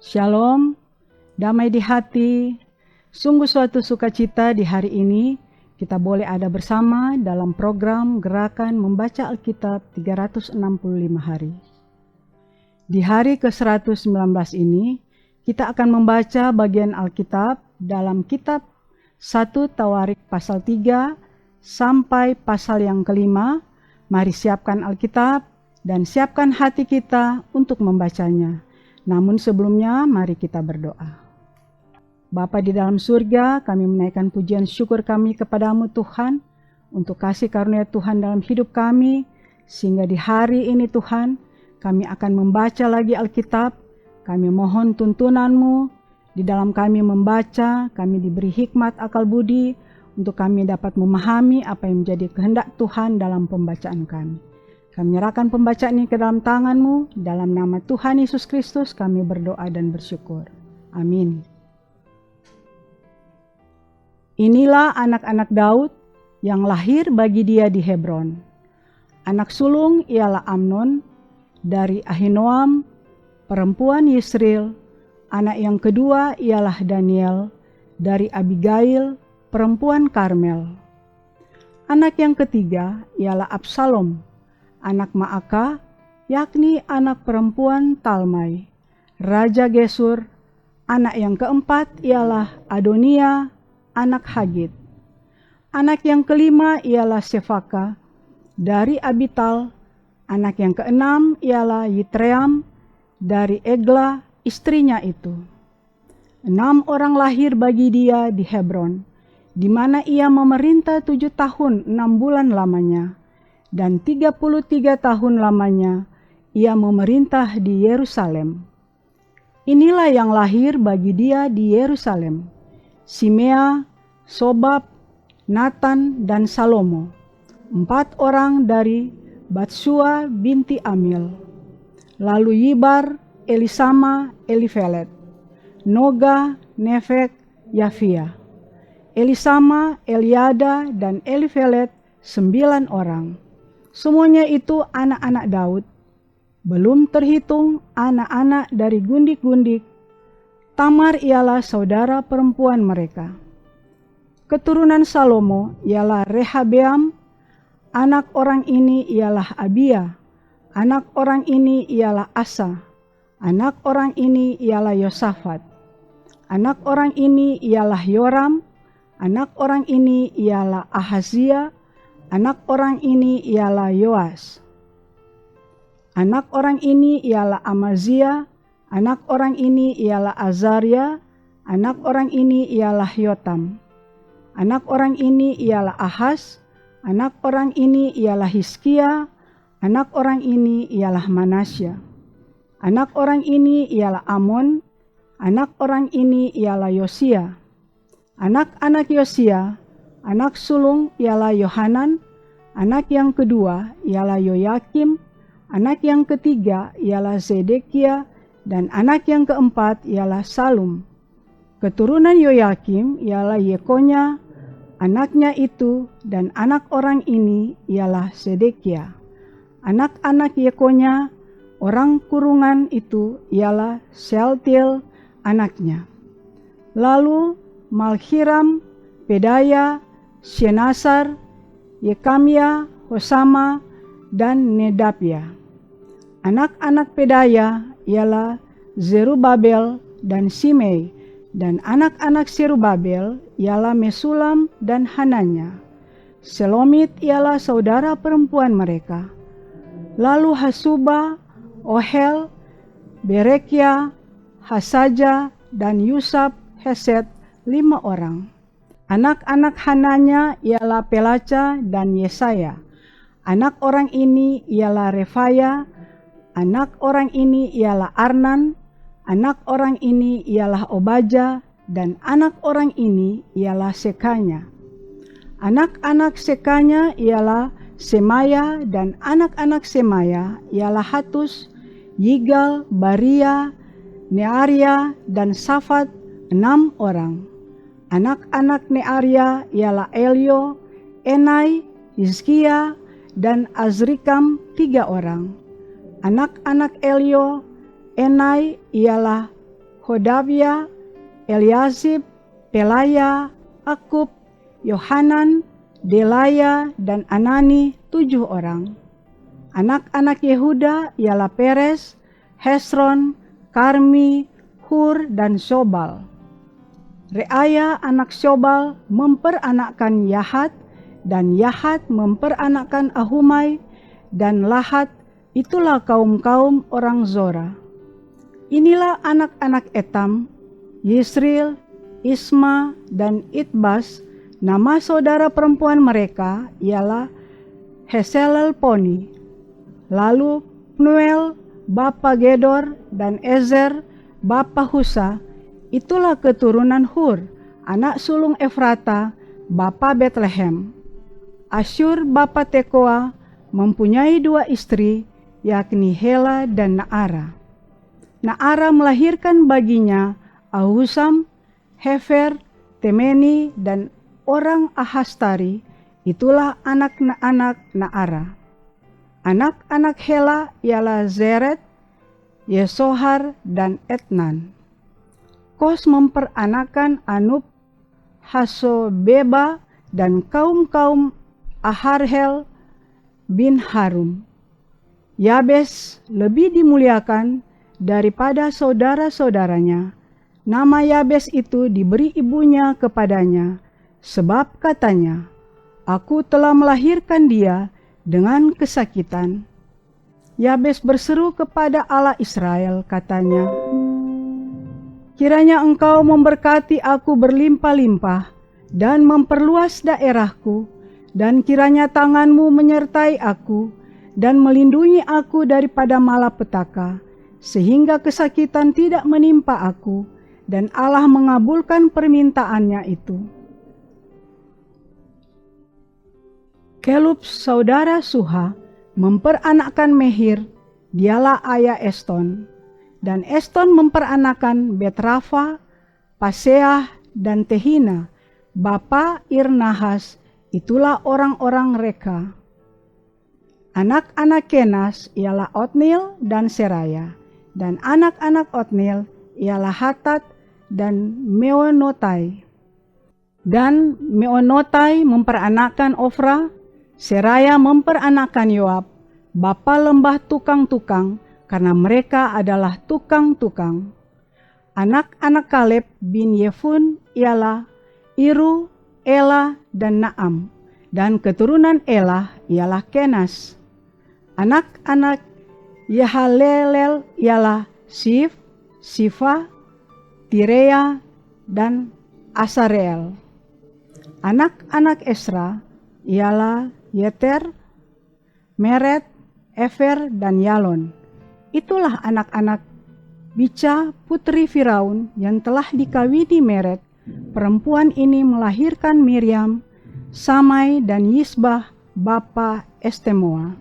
Shalom, damai di hati. Sungguh suatu sukacita di hari ini kita boleh ada bersama dalam program Gerakan Membaca Alkitab 365 hari. Di hari ke-119 ini, kita akan membaca bagian Alkitab dalam kitab 1 Tawarik pasal 3 sampai pasal yang kelima. Mari siapkan Alkitab dan siapkan hati kita untuk membacanya. Namun sebelumnya, mari kita berdoa. Bapa di dalam surga, kami menaikkan pujian syukur kami kepadamu Tuhan, untuk kasih karunia Tuhan dalam hidup kami, sehingga di hari ini Tuhan, kami akan membaca lagi Alkitab. Kami mohon tuntunanmu, di dalam kami membaca, kami diberi hikmat akal budi, untuk kami dapat memahami apa yang menjadi kehendak Tuhan dalam pembacaan kami. Kami menyerahkan pembacaan ini ke dalam tangan-Mu, dalam nama Tuhan Yesus Kristus kami berdoa dan bersyukur. Amin. Inilah anak-anak Daud yang lahir bagi dia di Hebron. Anak sulung ialah Amnon dari Ahinoam, perempuan Yisril. Anak yang kedua ialah Daniel dari Abigail, perempuan Karmel. Anak yang ketiga ialah Absalom, anak Maaka, yakni anak perempuan Talmai, Raja Gesur. Anak yang keempat ialah Adonia, anak Hagit. Anak yang kelima ialah Sefaka dari Abital. Anak yang keenam ialah Yitream dari Egla, istrinya itu. 6 orang lahir bagi dia di Hebron, di mana ia memerintah 7 tahun 6 bulan lamanya. Dan 33 tahun lamanya ia memerintah di Yerusalem. Inilah yang lahir bagi dia di Yerusalem: Simea, Sobab, Natan, dan Salomo, 4 orang dari Batsua binti Amil. Lalu Yibar, Elisama, Elifelet, Noga, Nefek, Yafia. Elisama, Eliada, dan Elifelet 9 orang. Semuanya itu anak-anak Daud, belum terhitung anak-anak dari gundik-gundik. Tamar ialah saudara perempuan mereka. Keturunan Salomo ialah Rehabeam. Anak orang ini ialah Abia. Anak orang ini ialah Asa. Anak orang ini ialah Yosafat. Anak orang ini ialah Yoram. Anak orang ini ialah Ahazia. Anak orang ini ialah Yoas. Anak orang ini ialah Amazia. Anak orang ini ialah Azaria. Anak orang ini ialah Yotam. Anak orang ini ialah Ahaz. Anak orang ini ialah Hizkia. Anak orang ini ialah Manasya. Anak orang ini ialah Amon. Anak orang ini ialah Yosia. Anak-anak Yosia, anak sulung ialah Yohanan, anak yang kedua ialah Yoyakim, anak yang ketiga ialah Zedekia, dan anak yang keempat ialah Salum. Keturunan Yoyakim ialah Yekonya, anaknya itu, dan anak orang ini ialah Zedekia. Anak-anak Yekonya, orang kurungan itu ialah Shealtiel, anaknya. Lalu Malkiram, Pedaya, Shenasar, Yekamia, Hosama, dan Nedapia. Anak-anak Pedaya ialah Zerubabel dan Simei, dan anak-anak Zerubabel ialah Mesulam dan Hananya. Selomit ialah saudara perempuan mereka. Lalu Hasuba, Ohel, Berekia, Hasaja, dan Yusab Hesed, 5 orang. Anak-anak Hananya ialah Pelaca dan Yesaya. Anak orang ini ialah Refaya. Anak orang ini ialah Arnan. Anak orang ini ialah Obaja. Dan anak orang ini ialah Sekanya. Anak-anak Sekanya ialah Semaya. Dan anak-anak Semaya ialah Hatus, Yigal, Baria, Nearia, dan Safat, 6 orang. Anak-anak Nearia ialah Elio, Enai, Hizkia, dan Azrikam 3 orang. Anak-anak Elio, Enai ialah Hodavia, Eliasib, Pelaya, Akub, Yohanan, Delaya, dan Anani 7 orang. Anak-anak Yehuda ialah Peres, Hesron, Karmi, Hur, dan Sobal. Reaya anak Sobal memperanakkan Yahat, dan Yahat memperanakkan Ahumai, dan Lahat. Itulah kaum-kaum orang Zora. Inilah anak-anak Etam, Yisril, Isma, dan Itbas. Nama saudara perempuan mereka ialah Heselelponi. Lalu Pnuel, bapa Gedor, dan Ezer, bapa Husa. Itulah keturunan Hur, anak sulung Efrata, bapa Betlehem. Asyur bapa Tekoa mempunyai 2 istri, yakni Hela dan Naara. Naara melahirkan baginya Ahusam, Hefer, Temeni, dan orang Ahastari. Itulah anak-anak Naara. Anak-anak Hela ialah Zeret, Yesohar, dan Etnan. Kos memperanakkan Anub, Hasobeba, dan kaum-kaum Aharhel bin Harum. Yabes lebih dimuliakan daripada saudara-saudaranya. Nama Yabes itu diberi ibunya kepadanya, sebab katanya, "Aku telah melahirkan dia dengan kesakitan." Yabes berseru kepada Allah Israel, katanya, "Kiranya Engkau memberkati aku berlimpah-limpah dan memperluas daerahku, dan kiranya tangan-Mu menyertai aku dan melindungi aku daripada malapetaka, sehingga kesakitan tidak menimpa aku." Dan Allah mengabulkan permintaannya itu. Kelub saudara Suha memperanakkan Mehir, dialah ayah Eston. Dan Eston memperanakkan Betrafa, Paseah, dan Tehina, bapa Irnahas. Itulah orang-orang Reka. Anak-anak Kenas ialah Otnil dan Seraya. Dan anak-anak Otnil ialah Hatat dan Meonotai. Dan Meonotai memperanakkan Ofra. Seraya memperanakkan Yoab, bapa lembah tukang-tukang, karena mereka adalah tukang-tukang. Anak-anak Kaleb bin Yefun ialah Iru, Ela, dan Naam. Dan keturunan Ela ialah Kenas. Anak-anak Yahalelel ialah Sif, Sifa, Tirea, dan Asareel. Anak-anak Esra ialah Yeter, Meret, Efer, dan Yalon. Itulah anak-anak Bica putri Firaun yang telah dikawini Meret. Perempuan ini melahirkan Miriam, Samai, dan Yisbah bapa Estemoa.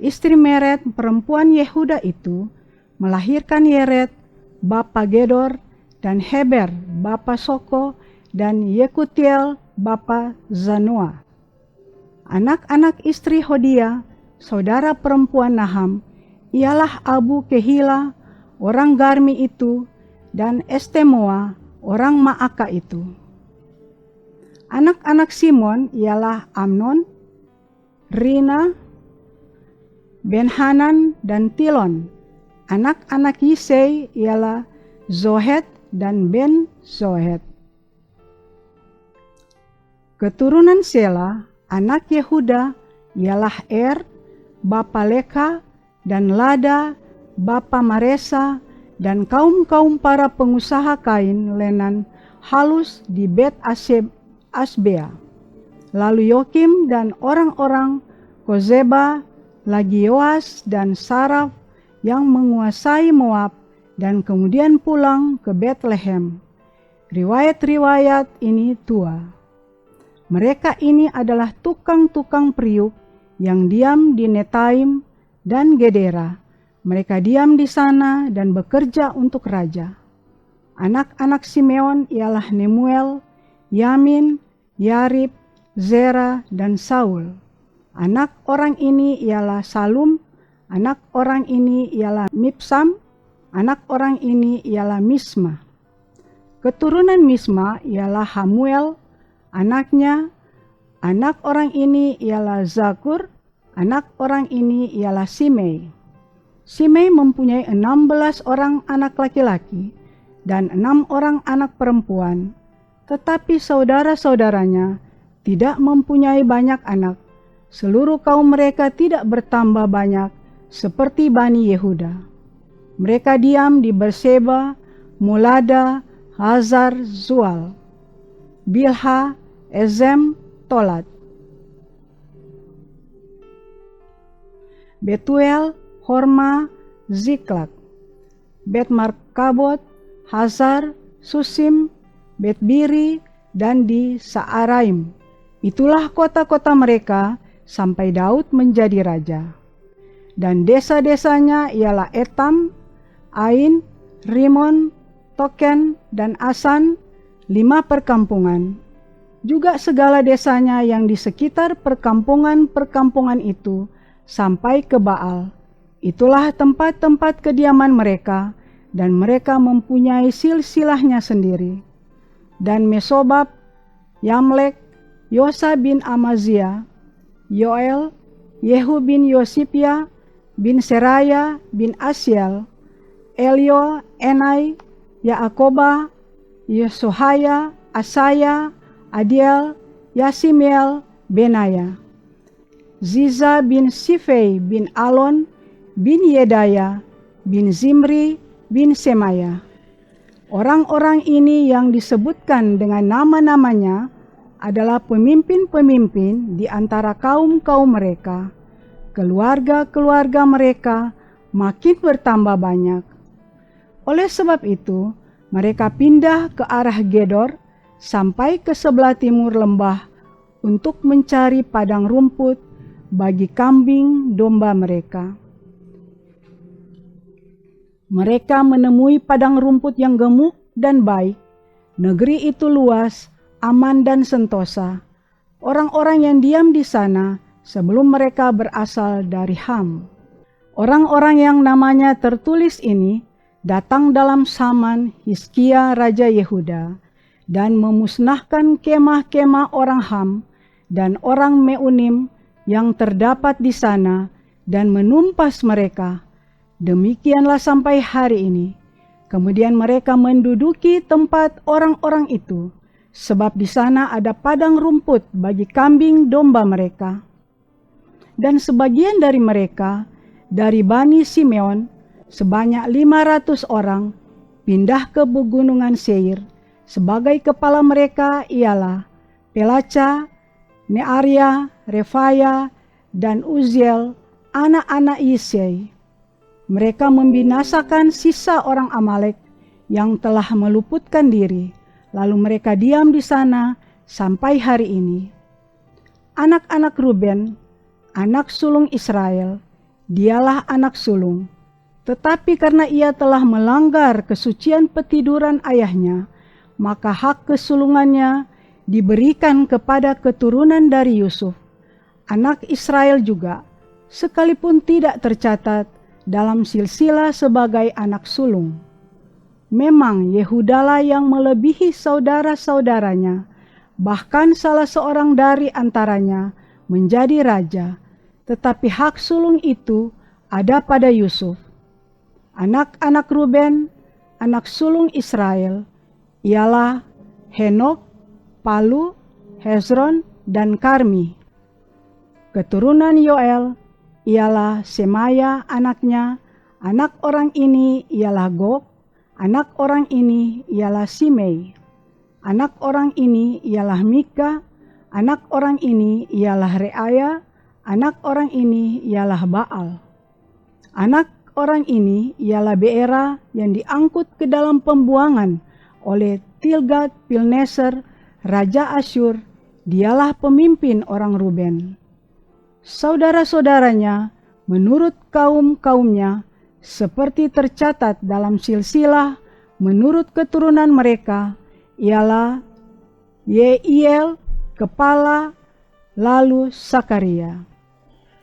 Istri Meret perempuan Yehuda itu melahirkan Yeret bapa Gedor, dan Heber bapa Soko, dan Yekutiel bapa Zanoa. Anak-anak istri Hodia, saudara perempuan Naham, ialah Abu Kehila, orang Garmi itu, dan Estemoa, orang Maaka itu. Anak-anak Simon ialah Amnon, Rina, Benhanan, dan Tilon. Anak-anak Yisei ialah Zohet dan Ben Zohet. Keturunan Sela, anak Yehuda, ialah bapa Leka, dan Lada, bapa Maresa, dan kaum-kaum para pengusaha kain lenan halus di Bet Asbea. Lalu Yokim dan orang-orang Kozeba, lagi Yoas dan Saraf yang menguasai Moab, dan kemudian pulang ke Betlehem. Riwayat-riwayat ini tua. Mereka ini adalah tukang-tukang periuk yang diam di Netaim dan Gedera. Mereka diam di sana dan bekerja untuk raja. Anak-anak Simeon ialah Nemuel, Yamin, Yarib, Zera, dan Saul. Anak orang ini ialah Salum, anak orang ini ialah Mibsam, anak orang ini ialah Misma. Keturunan Misma ialah Hamuel, anaknya. Anak orang ini ialah Zakur, anak orang ini ialah Simei. Simei mempunyai 16 orang anak laki-laki dan 6 orang anak perempuan, tetapi saudara-saudaranya tidak mempunyai banyak anak. Seluruh kaum mereka tidak bertambah banyak seperti Bani Yehuda. Mereka diam di Berseba, Mulada, Hazar, Zual, Bilha, Ezem, Tolat, Betuel, Horma, Ziklak, Bet-Markabot, Hazar, Susim, Bet-Biri, dan di Saaraim. Itulah kota-kota mereka sampai Daud menjadi raja. Dan desa-desanya ialah Etam, Ain, Rimon, Token, dan Asan, 5 perkampungan. Juga segala desanya yang di sekitar perkampungan-perkampungan itu sampai ke Baal. Itulah tempat-tempat kediaman mereka, dan mereka mempunyai silsilahnya sendiri. Dan Mesobab, Yamlek, Yosa bin Amazia, Yoel, Yehu bin Yosipia, bin Seraya, bin Asyel, Elio, Enai, Yaakoba, Yesohaya, Asaya, Adiel, Yasimiel, Benaya, Ziza bin Sifei bin Alon, bin Yedaya, bin Zimri, bin Semaya. Orang-orang ini yang disebutkan dengan nama-namanya adalah pemimpin-pemimpin di antara kaum-kaum mereka. Keluarga-keluarga mereka makin bertambah banyak. Oleh sebab itu, mereka pindah ke arah Gedor sampai ke sebelah timur lembah untuk mencari padang rumput bagi kambing domba mereka. Mereka menemui padang rumput yang gemuk dan baik. Negeri itu luas, aman dan sentosa. Orang-orang yang diam di sana sebelum mereka berasal dari Ham. Orang-orang yang namanya tertulis ini datang dalam zaman Hizkia Raja Yehuda dan memusnahkan kemah-kemah orang Ham dan orang Meunim yang terdapat di sana dan menumpas mereka. Demikianlah sampai hari ini. Kemudian mereka menduduki tempat orang-orang itu, sebab di sana ada padang rumput bagi kambing domba mereka. Dan sebagian dari mereka, dari Bani Simeon, sebanyak 500 orang, pindah ke pegunungan Seir. Sebagai kepala mereka ialah Pelaca, Nearia, Refaya, dan Uziel, anak-anak Yisei. Mereka membinasakan sisa orang Amalek yang telah meluputkan diri, lalu mereka diam di sana sampai hari ini. Anak-anak Ruben, anak sulung Israel, dialah anak sulung. Tetapi karena ia telah melanggar kesucian petiduran ayahnya, maka hak kesulungannya diberikan kepada keturunan dari Yusuf, anak Israel juga, sekalipun tidak tercatat dalam silsilah sebagai anak sulung. Memang Yehudalah yang melebihi saudara-saudaranya, bahkan salah seorang dari antaranya menjadi raja, tetapi hak sulung itu ada pada Yusuf. Anak-anak Ruben, anak sulung Israel, ialah Henok, Palu, Hezron, dan Karmi. Keturunan Yoel ialah Semaya anaknya, anak orang ini ialah Gog, anak orang ini ialah Simei, anak orang ini ialah Mika, anak orang ini ialah Reaya, anak orang ini ialah Baal. Anak orang ini ialah Beera yang diangkut ke dalam pembuangan oleh Tilgat-Pilneser, Raja Asyur, dialah pemimpin orang Ruben. Saudara-saudaranya menurut kaum-kaumnya seperti tercatat dalam silsilah menurut keturunan mereka ialah Yeiel, kepala, lalu Sakaria.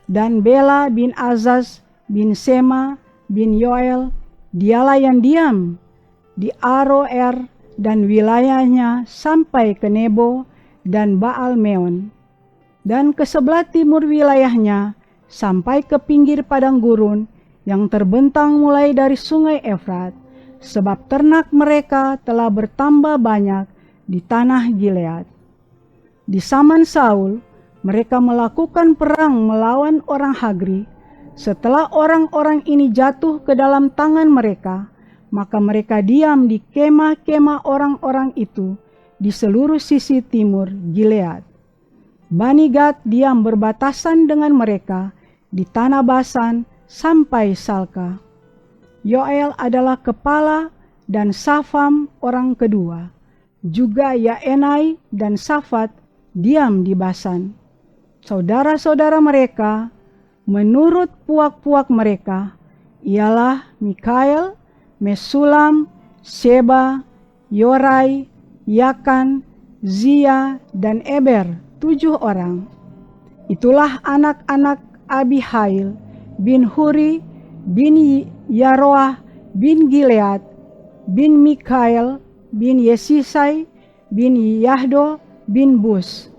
Dan Bela bin Azaz bin Sema bin Yoel, dialah yang diam di Aroer dan wilayahnya sampai ke Nebo dan Baal Meon, dan ke sebelah timur wilayahnya sampai ke pinggir padang gurun yang terbentang mulai dari sungai Efrat, sebab ternak mereka telah bertambah banyak di tanah Gilead. Di zaman Saul, mereka melakukan perang melawan orang Hagri. Setelah orang-orang ini jatuh ke dalam tangan mereka, maka mereka diam di kemah-kemah orang-orang itu di seluruh sisi timur Gilead. Bani Gad diam berbatasan dengan mereka di tanah Basan sampai Salka. Yoel adalah kepala dan Safam orang kedua. Juga Yaenai dan Safat diam di Basan. Saudara-saudara mereka menurut puak-puak mereka ialah Mikael, Mesulam, Sheba, Yorai, Yakan, Zia, dan Eber, 7 orang. Itulah anak-anak Abihail bin Huri bin Yaroah bin Gilead bin Mikael bin Yesisai bin Yahdo bin Bus.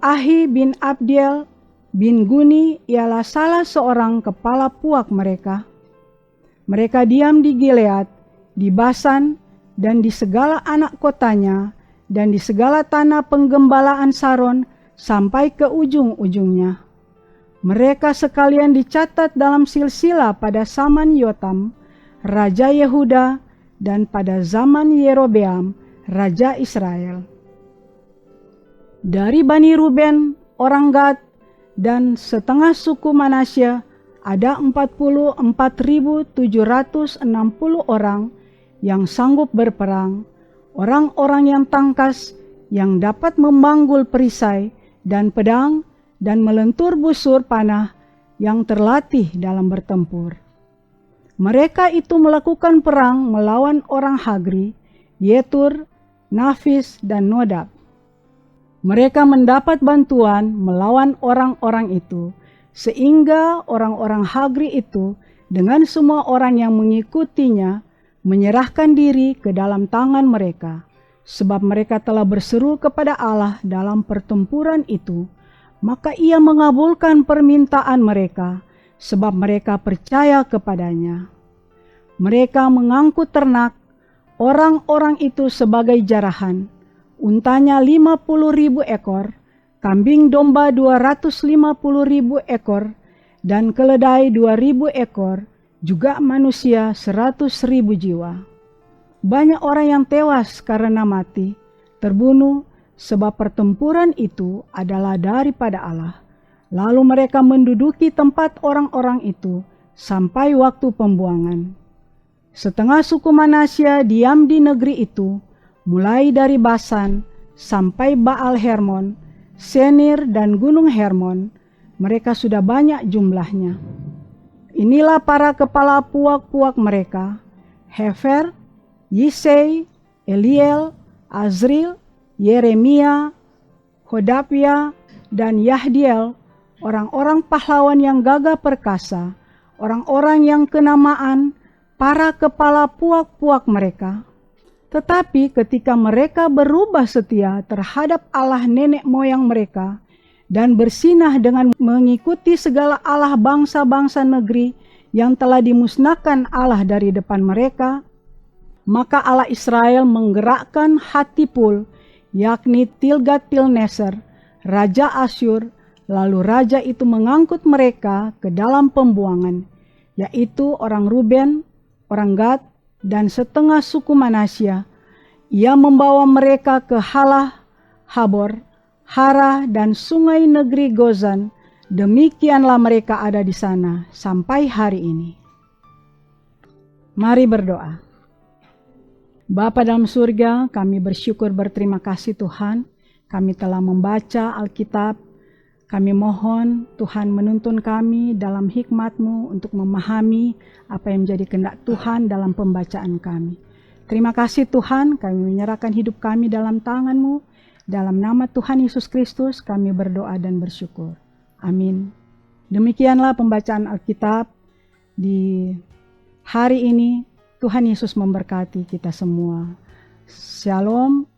Ahi bin Abdiel bin Guni ialah salah seorang kepala puak mereka. Mereka diam di Gilead, di Basan, dan di segala anak kotanya, dan di segala tanah penggembalaan Saron sampai ke ujung-ujungnya. Mereka sekalian dicatat dalam silsilah pada zaman Yotam, Raja Yehuda, dan pada zaman Yerobeam, Raja Israel. Dari Bani Ruben, orang Gad, dan setengah suku Manasya, ada 44.760 orang yang sanggup berperang, orang-orang yang tangkas, yang dapat memanggul perisai dan pedang, dan melentur busur panah, yang terlatih dalam bertempur. Mereka itu melakukan perang melawan orang Hagri, Yetur, Nafis, dan Nodab. Mereka mendapat bantuan melawan orang-orang itu, sehingga orang-orang Hagri itu dengan semua orang yang mengikutinya menyerahkan diri ke dalam tangan mereka, sebab mereka telah berseru kepada Allah dalam pertempuran itu, maka Ia mengabulkan permintaan mereka, sebab mereka percaya kepadanya. Mereka mengangkut ternak, orang-orang itu sebagai jarahan, untanya 50.000 ekor, kambing domba 250.000 ekor, dan keledai 2.000 ekor, juga manusia 100.000 jiwa. Banyak orang yang tewas karena mati, terbunuh, sebab pertempuran itu adalah daripada Allah. Lalu mereka menduduki tempat orang-orang itu sampai waktu pembuangan. Setengah suku Manasya diam di negeri itu, mulai dari Basan sampai Baal Hermon, Senir, dan Gunung Hermon. Mereka sudah banyak jumlahnya. Inilah para kepala puak-puak mereka: Hefer, Yisei, Eliel, Azril, Yeremia, Hodapia, dan Yahdiel, orang-orang pahlawan yang gagah perkasa, orang-orang yang kenamaan, para kepala puak-puak mereka. Tetapi ketika mereka berubah setia terhadap Allah nenek moyang mereka, dan bersinah dengan mengikuti segala Allah bangsa-bangsa negeri yang telah dimusnahkan Allah dari depan mereka, maka Allah Israel menggerakkan Hatipul, yakni Tilgat-Pilneser, Raja Asyur, lalu raja itu mengangkut mereka ke dalam pembuangan, yaitu orang Ruben, orang Gad, dan setengah suku Manasya. Ia membawa mereka ke Halah, Habor, Hara, dan sungai negeri Gozan. Demikianlah mereka ada di sana sampai hari ini. Mari berdoa. Bapa dalam surga, kami bersyukur berterima kasih Tuhan. Kami telah membaca Alkitab. Kami mohon Tuhan menuntun kami dalam hikmat-Mu untuk memahami apa yang menjadi kehendak Tuhan dalam pembacaan kami. Terima kasih Tuhan, kami menyerahkan hidup kami dalam tangan-Mu. Dalam nama Tuhan Yesus Kristus kami berdoa dan bersyukur. Amin. Demikianlah pembacaan Alkitab di hari ini. Tuhan Yesus memberkati kita semua. Shalom.